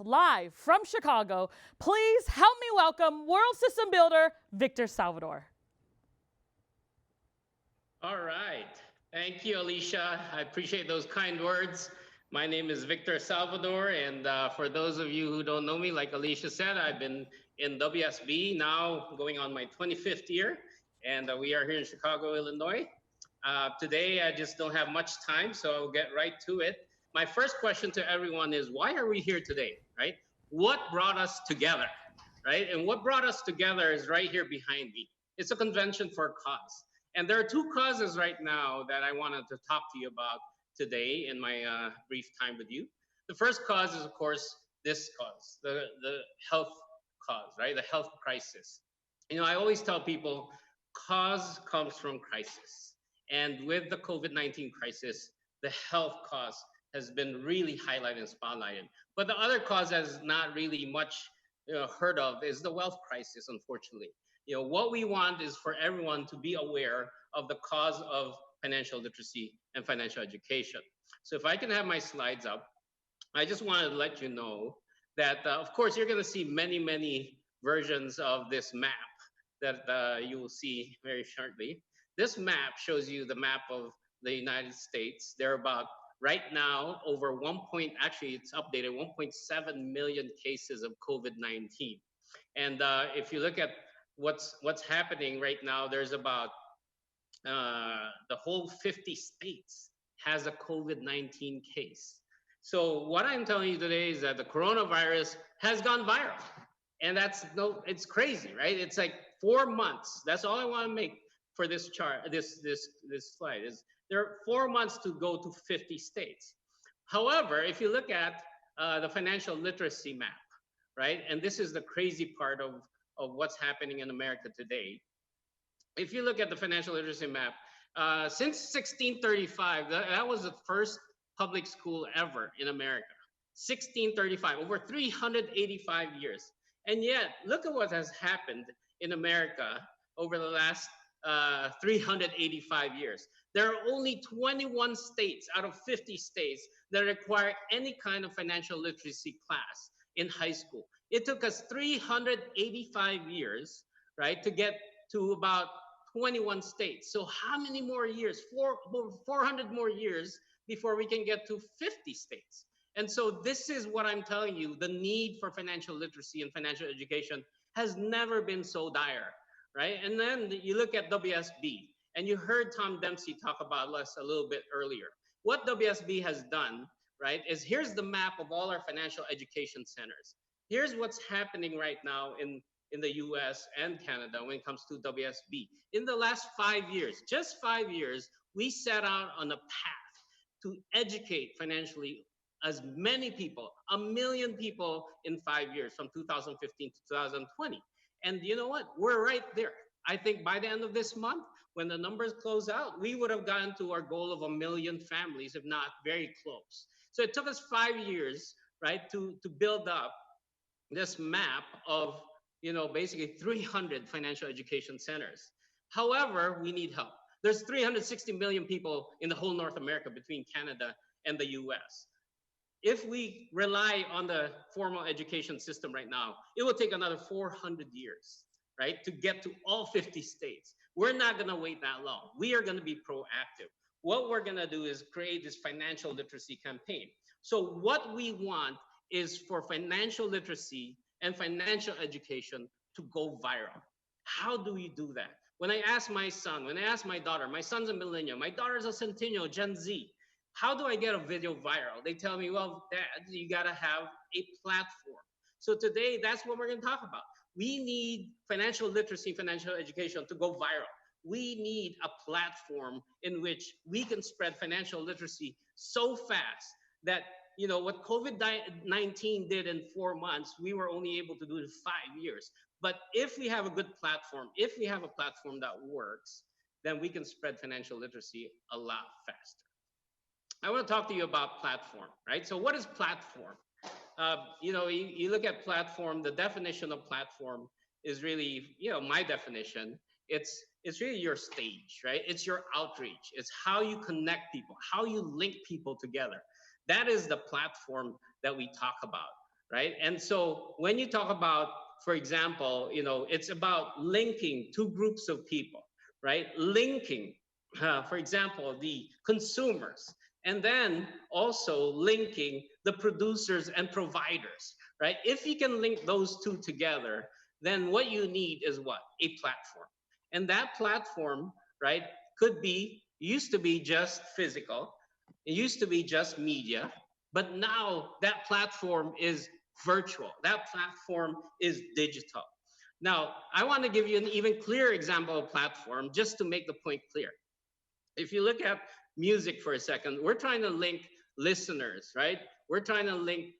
live from Chicago. Please help me welcome World System Builder, Victor Salvador. All right. Thank you, Alicia. I appreciate those kind words. My name is Victor Salvador, and for those of you who don't know me, like Alicia said, I've been in WSB now going on my 25th year, and we are here in Chicago, Illinois. Today, I just don't have much time, so I'll get right to it. My first question to everyone is, why are we here today, right? What brought us together, right? And what brought us together is right here behind me. It's a convention for a cause. And there are two causes right now that I wanted to talk to you about today in my brief time with you. The first cause is, of course, this cause, the health cause, right? The health crisis. You know, I always tell people cause comes from crisis. And with the COVID-19 crisis, the health cause has been really highlighted and spotlighted. But the other cause that is not really much heard of is the wealth crisis, unfortunately. You know, what we want is for everyone to be aware of the cause of financial literacy and financial education. So if I can have my slides up, I just wanted to let you know that, of course, you're going to see many, many versions of this map that you will see very shortly. This map shows you the map of the United States. There are about, right now, over actually it's updated, 1.7 million cases of COVID-19. And if you look at what's happening right now, there's about the whole 50 states has a COVID-19 case. So what I'm telling you today is that the coronavirus has gone viral. And it's crazy, right? It's like 4 months. That's all I want to make for this chart, this slide is there are 4 months to go to 50 states. However, if you look at the financial literacy map, right? And this is the crazy part of what's happening in America today. If you look at the financial literacy map, since 1635, that was the first public school ever in America. 1635, over 385 years. And yet, look at what has happened in America over the last 385 years. There are only 21 states out of 50 states that require any kind of financial literacy class in high school. It took us 385 years, right, to get to about 21 states. So how many more years? 400 more years before we can get to 50 states. And so this is what I'm telling you, the need for financial literacy and financial education has never been so dire, right? And then you look at WSB, and you heard Tom Dempsey talk about this a little bit earlier. What WSB has done, right, is here's the map of all our financial education centers. Here's what's happening right now in the US and Canada when it comes to WSB. In the last 5 years, just 5 years, we set out on a path to educate financially as many people, 1 million people in 5 years, from 2015 to 2020. And you know what? We're right there. I think by the end of this month, when the numbers close out, we would have gotten to our goal of 1 million families, if not very close. So it took us 5 years, right, to build up this map of, basically 300 financial education centers. However, we need help. There's 360 million people in the whole North America between Canada and the US. If we rely on the formal education system right now, it will take another 400 years, right, to get to all 50 states. We're not going to wait that long. We are going to be proactive. What we're going to do is create this financial literacy campaign. So what we want is for financial literacy and financial education to go viral. How do we do that? When I ask my son, when I ask my daughter, my son's a millennial, my daughter's a centennial, Gen Z, how do I get a video viral? They tell me, well, Dad, you got to have a platform. So today, that's what we're going to talk about. We need financial literacy, financial education to go viral. We need a platform in which we can spread financial literacy so fast that, what COVID-19 did in 4 months, we were only able to do in 5 years. But if we have a good platform, if we have a platform that works, then we can spread financial literacy a lot faster. I want to talk to you about platform, right? So what is platform? You look at platform, the definition of platform is really, my definition. It's really your stage, right? It's your outreach. It's how you connect people, how you link people together. That is the platform that we talk about, right? And so when you talk about, for example, it's about linking two groups of people, right? Linking, for example, the consumers, and then also linking the producers and providers, right? If you can link those two together, then what you need is what? A platform. And that platform, right, could be, used to be just physical, it used to be just media, but now that platform is virtual. That platform is digital. Now, I want to give you an even clearer example of platform just to make the point clear. If you look at music for a second, we're trying to link listeners, right? We're trying to link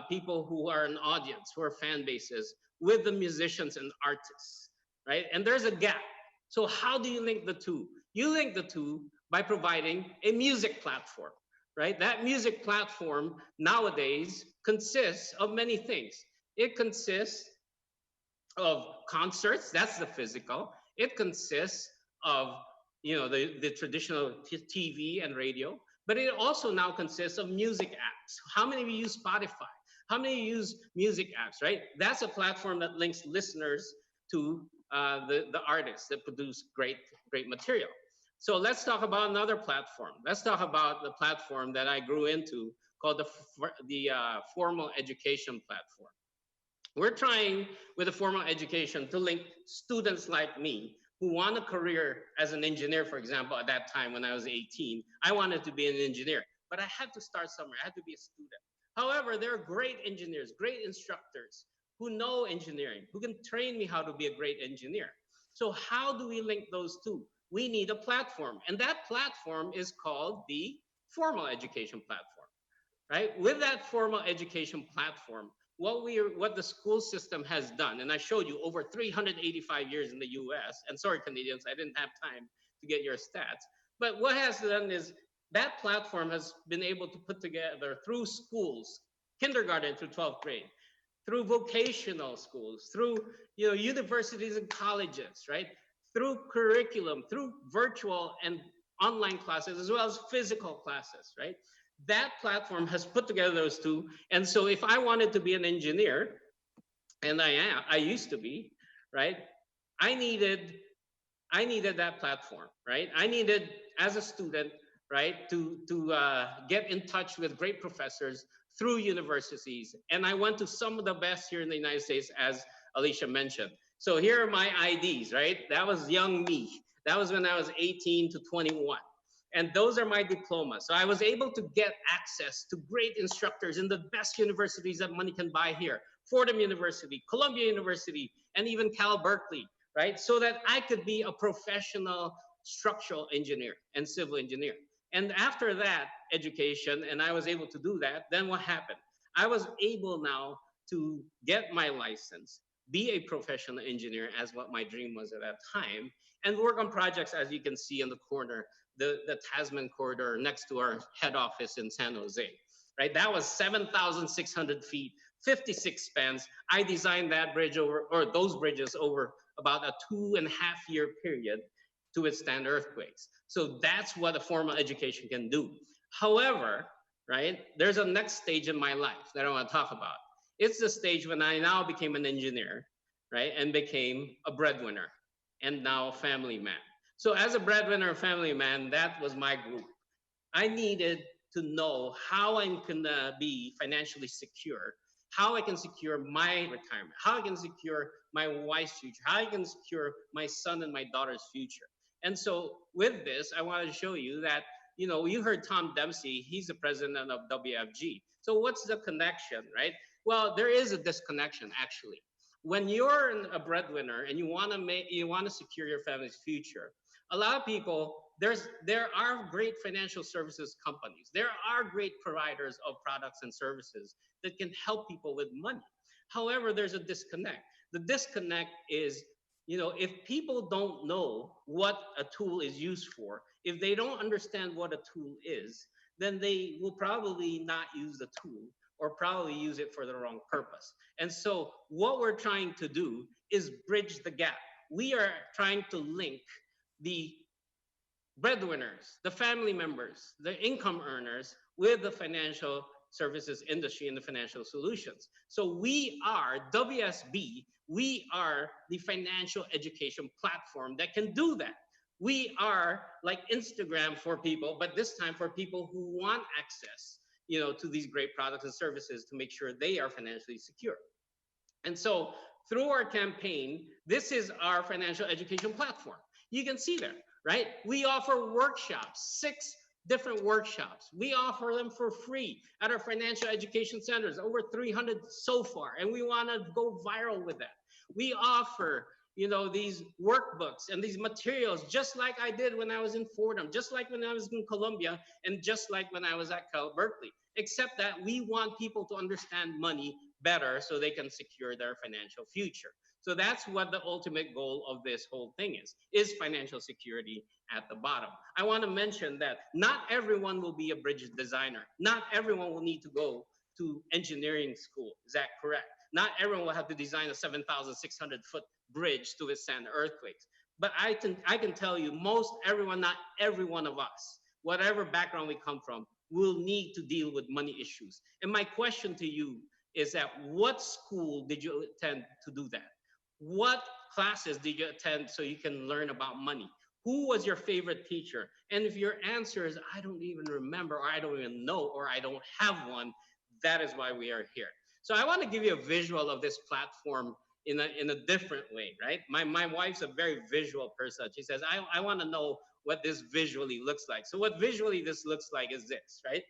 people who are an audience, who are fan bases, with the musicians and artists, right? And there's a gap. So how do you link the two? You link the two by providing a music platform, right? That music platform nowadays consists of many things. It consists of concerts, that's the physical. It consists of the traditional TV and radio, but it also now consists of music apps. How many of you use Spotify? How many of you use music apps, right? That's a platform that links listeners to the artists that produce great material. So let's talk about another platform. Let's talk about the platform that I grew into called the formal education platform. We're trying with a formal education to link students like me who want a career as an engineer, for example. At that time when I was 18, I wanted to be an engineer, but I had to start somewhere. I had to be a student. However, there are great engineers, great instructors who know engineering, who can train me how to be a great engineer. So how do we link those two? We need a platform, and that platform is called the formal education platform, right? With that formal education platform, what the school system has done, and I showed you over 385 years in the US, and sorry, Canadians, I didn't have time to get your stats, but what has done is that platform has been able to put together through schools, kindergarten through 12th grade, through vocational schools, through universities and colleges, right? Through curriculum, through virtual and online classes, as well as physical classes, right? That platform has put together those two. And so if I wanted to be an engineer, and I used to be, right? I needed I needed that platform, right? I needed, as a student, right, to get in touch with great professors through universities, and I went to some of the best here in the United States, as Alicia mentioned. So here are my IDs, right? That was young me. That was when I was 18 to 21. And those are my diplomas. So I was able to get access to great instructors in the best universities that money can buy here. Fordham University, Columbia University, and even Cal Berkeley, right? So that I could be a professional structural engineer and civil engineer. And after that education, and I was able to do that, then what happened? I was able now to get my license, be a professional engineer, as what my dream was at that time, and work on projects, as you can see in the corner, the Tasman corridor next to our head office in San Jose, right? That was 7,600 feet, 56 spans. I designed that bridge over, or those bridges over about a 2.5 year period to withstand earthquakes. So that's what a formal education can do. However, right, there's a next stage in my life that I want to talk about. It's the stage when I now became an engineer, right, and became a breadwinner and now a family man. So as a breadwinner, family man, that was my group. I needed to know how I can be financially secure, how I can secure my retirement, how I can secure my wife's future, how I can secure my son and my daughter's future. And so with this, I wanted to show you that, you heard Tom Dempsey, he's the president of WFG. So what's the connection, right? Well, there is a disconnection actually. When you're a breadwinner and you want to secure your family's future, a lot of people, there are great financial services companies. There are great providers of products and services that can help people with money. However, there's a disconnect. The disconnect is, if people don't know what a tool is used for, if they don't understand what a tool is, then they will probably not use the tool or probably use it for the wrong purpose. And so what we're trying to do is bridge the gap. We are trying to link the breadwinners, the family members, the income earners with the financial services industry and the financial solutions. So we are WSB, we are the financial education platform that can do that. We are like Instagram for people, but this time for people who want access, to these great products and services to make sure they are financially secure. And so through our campaign, this is our financial education platform. You can see there, right? We offer workshops, 6 different workshops. We offer them for free at our financial education centers, over 300 so far, and we want to go viral with that. We offer, these workbooks and these materials, just like I did when I was in Fordham, just like when I was in Columbia, and just like when I was at Cal Berkeley, except that we want people to understand money better so they can secure their financial future. So that's what the ultimate goal of this whole thing is financial security at the bottom. I want to mention that not everyone will be a bridge designer. Not everyone will need to go to engineering school. Is that correct? Not everyone will have to design a 7,600-foot bridge to withstand earthquakes. But I can tell you, most everyone, not every one of us, whatever background we come from, will need to deal with money issues. And my question to you is that what school did you attend to do that? What classes did you attend so you can learn about money? Who was your favorite teacher? And if your answer is, I don't even remember, or I don't even know, or I don't have one, that is why we are here. So I want to give you a visual of this platform in a different way, right? My wife's a very visual person. She says, I want to know what this visually looks like. So what visually this looks like is this, right?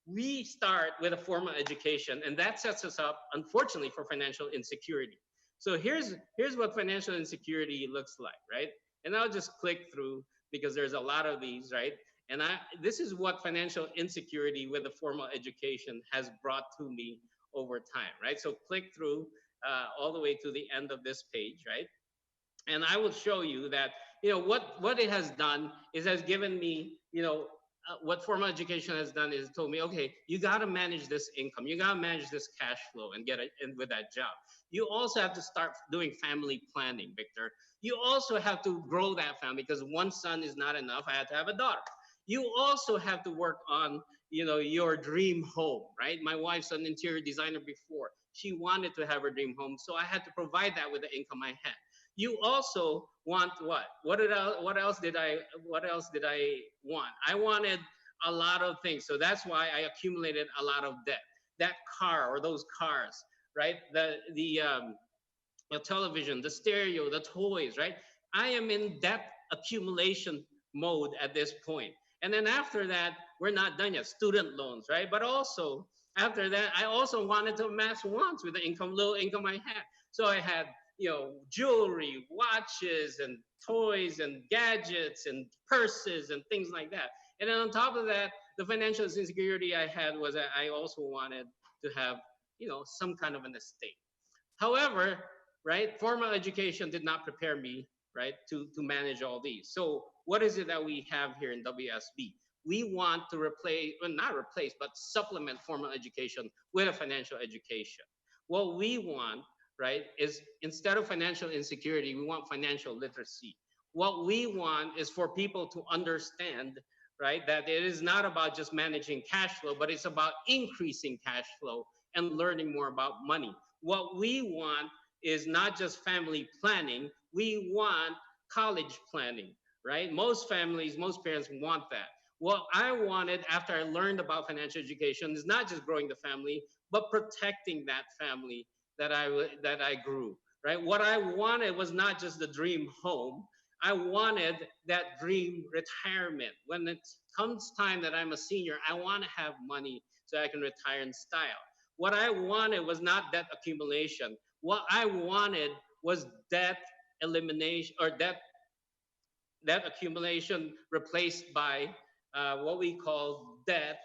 We start with a formal education, and that sets us up, unfortunately, for financial insecurity. So here's what financial insecurity looks like, right? And I'll just click through because there's a lot of these, right? And this is what financial insecurity with a formal education has brought to me over time, right? So click through all the way to the end of this page, right? And I will show you that what it has done is has given me what formal education has done is told me, okay, you got to manage this income, you got to manage this cash flow and get it in with that job. You also have to start doing family planning, Victor. You also have to grow that family because one son is not enough. I had to have a daughter. You also have to work on your dream home, right? My wife's an interior designer before. She wanted to have her dream home, so I had to provide that with the income I had. You also want what? What else did I want? I wanted a lot of things. So that's why I accumulated a lot of debt. That car or those cars, right? The television, the stereo, the toys, right? I am in debt accumulation mode at this point. And then after that, we're not done yet. Student loans, right? But also after that, I also wanted to amass wants with the little income I had. So I had jewelry, watches, and toys, and gadgets, and purses, and things like that. And then on top of that, the financial insecurity I had was that I also wanted to have, some kind of an estate. However, right, formal education did not prepare me, right, to manage all these. So what is it that we have here in WSB? We want to replace, well, not replace, but supplement formal education with a financial education. What we want, right, is instead of financial insecurity, we want financial literacy. What we want is for people to understand, right, that it is not about just managing cash flow, but it's about increasing cash flow and learning more about money. What we want is not just family planning, we want college planning, right? Most families, most parents want that. What I wanted after I learned about financial education is not just growing the family, but protecting that family that I grew, right? What I wanted was not just the dream home. I wanted that dream retirement. When it comes time that I'm a senior, I want to have money so I can retire in style. What I wanted was not debt accumulation. What I wanted was debt elimination or debt accumulation replaced by what we call debt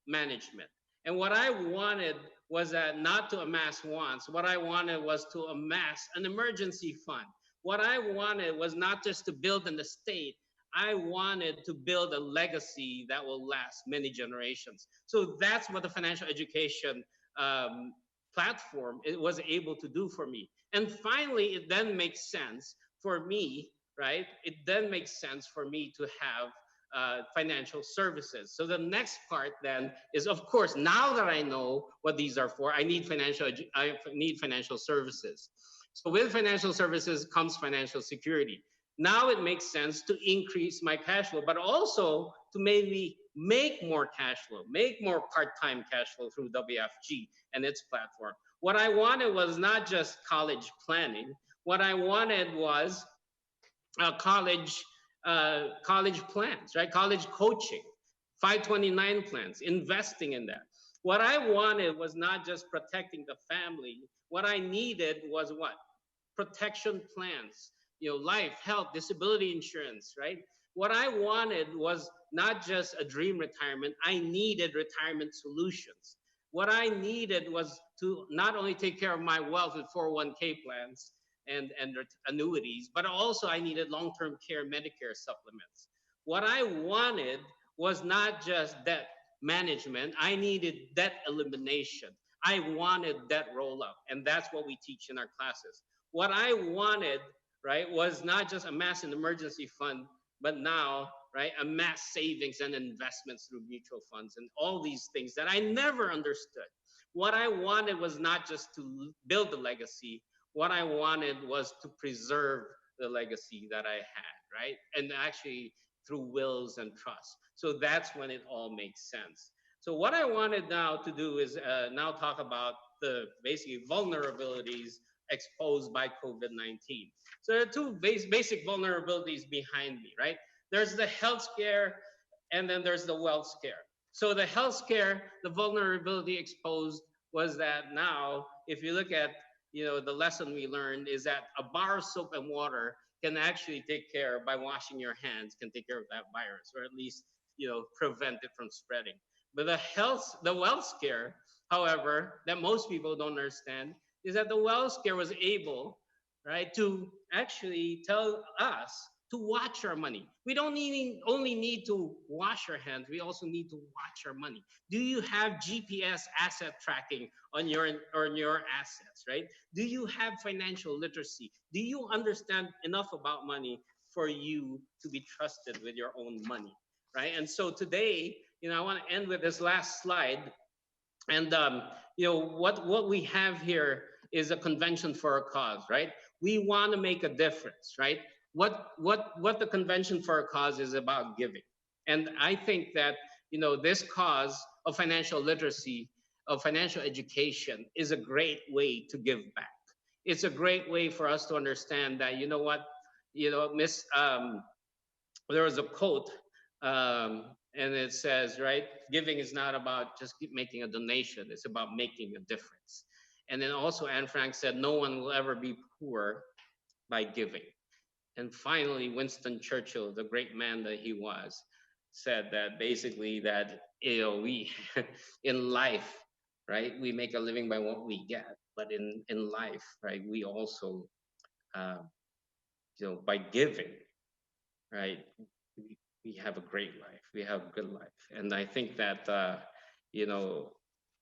management. And what I wanted was that not to amass wants. What I wanted was to amass an emergency fund. What I wanted was not just to build an estate. I wanted to build a legacy that will last many generations. So that's what the financial education platform it was able to do for me. And finally, it then makes sense for me, right? It then makes sense for me to have financial services. So the next part then is, of course, now that I know what these are for, I need financial services. So with financial services comes financial security. Now it makes sense to increase my cash flow, but also to maybe make more cash flow, make more part-time cash flow through WFG and its platform. What I wanted was not just college planning. What I wanted was college plans, right? College coaching, 529 plans, investing in that. What I wanted was not just protecting the family. What I needed was what? Protection plans, life, health, disability insurance, right? What I wanted was not just a dream retirement. I needed retirement solutions. What I needed was to not only take care of my wealth with 401k plans and annuities, but also I needed long-term care Medicare supplements. What I wanted was not just debt management. I needed debt elimination. I wanted debt roll up, and that's what we teach in our classes. What I wanted, right, was not just amass an emergency fund, but now, right, amass savings and investments through mutual funds and all these things that I never understood. What I wanted was not just to build a legacy. What I wanted was to preserve the legacy that I had, right? And actually through wills and trusts. So that's when it all makes sense. So what I wanted now to do is now talk about the basically vulnerabilities exposed by COVID-19. So there are two basic vulnerabilities behind me, right? There's the health scare and then there's the wealth scare. So the health scare, the vulnerability exposed was that now, if you look at, the lesson we learned is that a bar of soap and water can actually take care, by washing your hands, can take care of that virus, or at least, prevent it from spreading. But the wealth scare, however, that most people don't understand is that the wealth scare was able, right, to actually tell us to watch our money. We don't only need to wash our hands, we also need to watch our money. Do you have GPS asset tracking on your assets, right? Do you have financial literacy? Do you understand enough about money for you to be trusted with your own money, right? And so today, I want to end with this last slide. And what we have here is a convention for a cause, right? We want to make a difference, right? What the convention for a cause is about giving. And I think that this cause of financial literacy, of financial education, is a great way to give back. It's a great way for us to understand that, what, Miss there was a quote, and it says, right, giving is not about just making a donation, it's about making a difference. And then also Anne Frank said, no one will ever be poor by giving. And finally, Winston Churchill, the great man that he was, said that basically that, we in life, right, we make a living by what we get, but in life, right, we also, uh, by giving, right, we have a great life, we have a good life. And I think that, you know,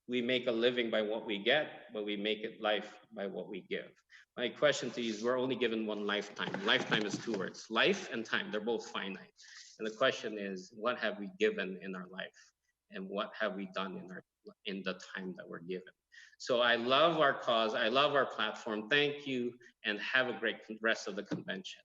we make a living by what we get, but we make it life by what we give. My question to you is, we're only given one lifetime. Lifetime is two words, life and time. They're both finite. And the question is, what have we given in our life? And what have we done in the time that we're given? So I love our cause. I love our platform. Thank you, and have a great rest of the convention.